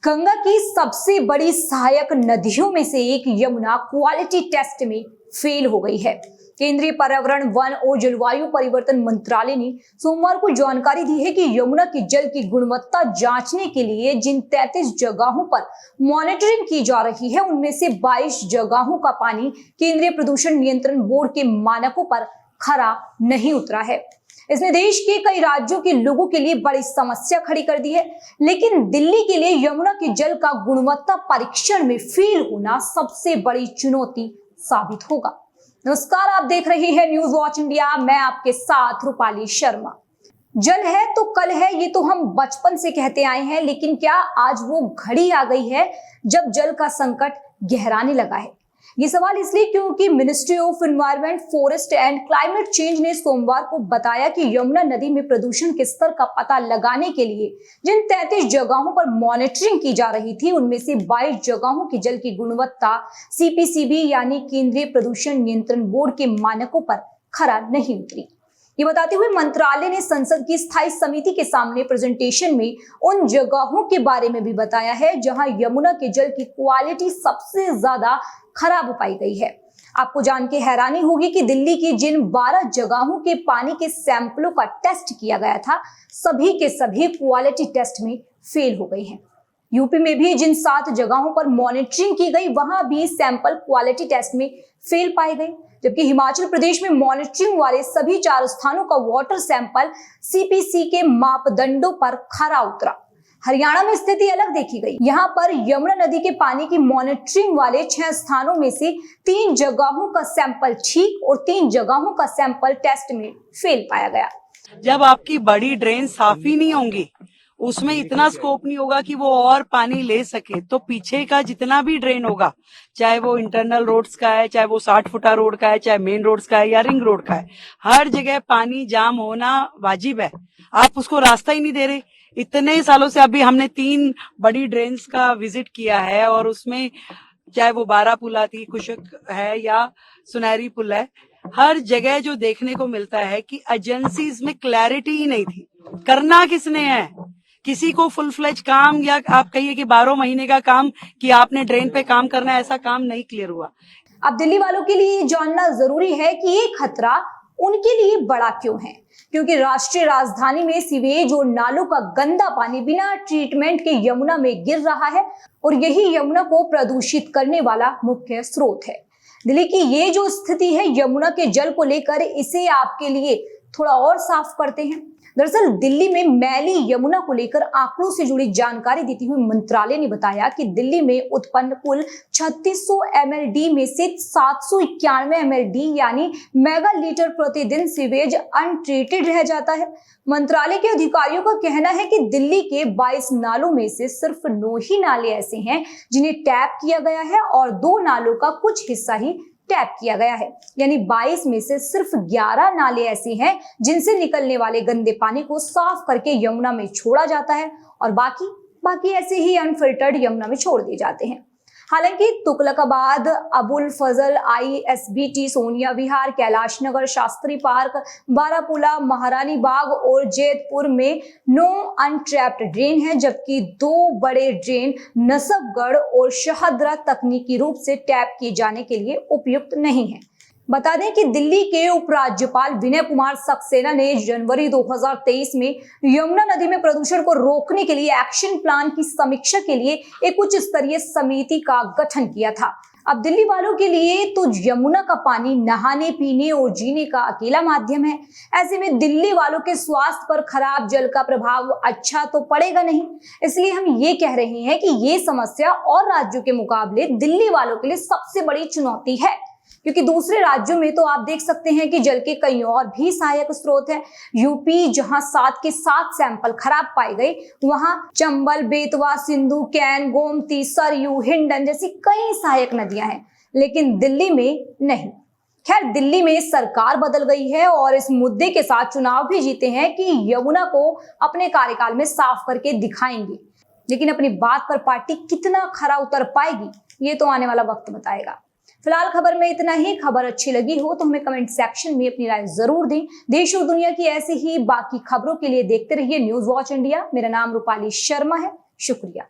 गंगा की सबसे बड़ी सहायक नदियों में से एक यमुना क्वालिटी टेस्ट में फेल हो गई है। केंद्रीय पर्यावरण, वन और जलवायु परिवर्तन मंत्रालय ने सोमवार को जानकारी दी है कि यमुना के जल की गुणवत्ता जांचने के लिए जिन 33 जगहों पर मॉनिटरिंग की जा रही है, उनमें से 22 जगहों का पानी केंद्रीय प्रदूषण नियंत्रण बोर्ड के मानकों पर खरा नहीं उतरा है। इसने देश के कई राज्यों के लोगों के लिए बड़ी समस्या खड़ी कर दी है, लेकिन दिल्ली के लिए यमुना के जल का गुणवत्ता परीक्षण में फेल होना सबसे बड़ी चुनौती साबित होगा। नमस्कार, आप देख रहे हैं न्यूज वॉच इंडिया। मैं आपके साथ रूपाली शर्मा। जल है तो कल है, ये तो हम बचपन से कहते आए हैं, लेकिन क्या आज वो घड़ी आ गई है जब जल का संकट गहराने लगा है? ये सवाल इसलिए क्योंकि ministry of environment, forest and climate change ने सोमवार को बताया कि यमुना नदी में प्रदूषण के स्तर का पता लगाने के लिए जिन 33 जगहों पर मॉनिटरिंग की जा रही थी, उनमें से 22 जगहों की जल की गुणवत्ता CPCB यानी केंद्रीय प्रदूषण नियंत्रण बोर्ड के मानकों पर खरा नहीं उतरी। ये बताते हुए मंत्रालय ने संसद की स्थायी समिति के सामने प्रेजेंटेशन में उन जगहों के बारे में भी बताया है जहां यमुना के जल की क्वालिटी सबसे ज्यादा खराब पाई गई है। आपको जान के हैरानी होगी कि दिल्ली की जिन 12 जगहों के पानी के सैंपलों का टेस्ट किया गया था, सभी के सभी क्वालिटी टेस्ट में फेल हो गई हैं। यूपी में भी जिन 7 जगहों पर मॉनिटरिंग की गई, वहां भी सैंपल क्वालिटी टेस्ट में फेल पाए गए, जबकि हिमाचल प्रदेश में मॉनिटरिंग वाले सभी 4 स्थानों का वाटर सैंपल CPC के मापदंडों पर खरा उतरा। हरियाणा में स्थिति अलग देखी गई। यहाँ पर यमुना नदी के पानी की मॉनिटरिंग वाले 6 स्थानों में से 3 जगहों का सैंपल ठीक और 3 जगहों का सैंपल टेस्ट में फेल पाया गया। जब आपकी बड़ी ड्रेन साफ ही नहीं होंगी, उसमें इतना स्कोप नहीं होगा कि वो और पानी ले सके, तो पीछे का जितना भी ड्रेन होगा, चाहे वो इंटरनल रोड्स का है, चाहे वो 60 फुटा रोड का है, चाहे मेन रोड्स का है या रिंग रोड का है, हर जगह पानी जाम होना वाजिब है। आप उसको रास्ता ही नहीं दे रहे। इतने सालों से अभी हमने 3 बड़ी ड्रेन्स का विजिट किया है और उसमें चाहे वो बारापुला थी, कुशक है या सुनहरी पुल है, हर जगह जो देखने को मिलता है कि एजेंसीज में क्लैरिटी ही नहीं थी। करना किसने है? किसी को फुल फ्लेज काम या आप कहिए कि 12 महीने का काम कि आपने ड्रेन पे काम करना है, ऐसा काम नहीं क्लियर हुआ। अब दिल्ली वालों के लिए जानना जरूरी है कि ये खतरा उनके लिए बड़ा क्यों है, क्योंकि राष्ट्रीय राजधानी में सीवेज और नालों का गंदा पानी बिना ट्रीटमेंट के यमुना में गिर रहा है और यही यमुना को प्रदूषित करने वाला मुख्य स्रोत है। दिल्ली की ये जो स्थिति है यमुना के जल को लेकर, इसे आपके लिए थोड़ा और साफ करते हैं। दरअसल दिल्ली में मैली यमुना को लेकर आंकड़ों से जुड़ी जानकारी देते हुए मंत्रालय ने बताया कि दिल्ली में उत्पन्न कुल 3600 MLD में से 791 MLD यानी मेगा लीटर प्रतिदिन सीवेज अनट्रीटेड रह जाता है। मंत्रालय के अधिकारियों का कहना है कि दिल्ली के 22 नालों में से सिर्फ 9 ही नाले ऐसे हैं जिन्हें टैप किया गया है और 2 नालों का कुछ हिस्सा ही टैप किया गया है, यानी 22 में से सिर्फ 11 नाले ऐसे हैं जिनसे निकलने वाले गंदे पानी को साफ करके यमुना में छोड़ा जाता है और बाकी ऐसे ही अनफिल्टर्ड यमुना में छोड़ दिए जाते हैं। हालांकि तुगलकाबाद, अबुल फजल, ISBT, सोनिया विहार, कैलाश नगर, शास्त्री पार्क, बारापुला, महारानी बाग और जैतपुर में 9 अनट्रैप्ड ड्रेन हैं, जबकि 2 बड़े ड्रेन नसबगढ़ और शहदरा तकनीकी रूप से टैप किए जाने के लिए उपयुक्त नहीं है। बता दें कि दिल्ली के उपराज्यपाल विनय कुमार सक्सेना ने जनवरी 2023 में यमुना नदी में प्रदूषण को रोकने के लिए एक्शन प्लान की समीक्षा के लिए एक उच्च स्तरीय समिति का गठन किया था। अब दिल्ली वालों के लिए तो यमुना का पानी नहाने, पीने और जीने का अकेला माध्यम है। ऐसे में दिल्ली वालों के स्वास्थ्य पर खराब जल का प्रभाव अच्छा तो पड़ेगा नहीं। इसलिए हम ये कह रहे हैं कि ये समस्या और राज्यों के मुकाबले दिल्ली वालों के लिए सबसे बड़ी चुनौती है, क्योंकि दूसरे राज्यों में तो आप देख सकते हैं कि जल के कई और भी सहायक स्रोत हैं। यूपी जहां 7 के 7 सैंपल खराब पाए गए, वहां चंबल, बेतवा, सिंधु, कैन, गोमती, सरयू, हिंडन जैसी कई सहायक नदियां हैं, लेकिन दिल्ली में नहीं। खैर, दिल्ली में सरकार बदल गई है और इस मुद्दे के साथ चुनाव भी जीते हैं कि यमुना को अपने कार्यकाल में साफ करके दिखाएंगे, लेकिन अपनी बात पर पार्टी कितना खरा उतर पाएगी, ये तो आने वाला वक्त बताएगा। फिलहाल खबर में इतना ही। खबर अच्छी लगी हो तो हमें कमेंट सेक्शन में अपनी राय जरूर दें। देश और दुनिया की ऐसी ही बाकी खबरों के लिए देखते रहिए न्यूज वॉच इंडिया। मेरा नाम रूपाली शर्मा है। शुक्रिया।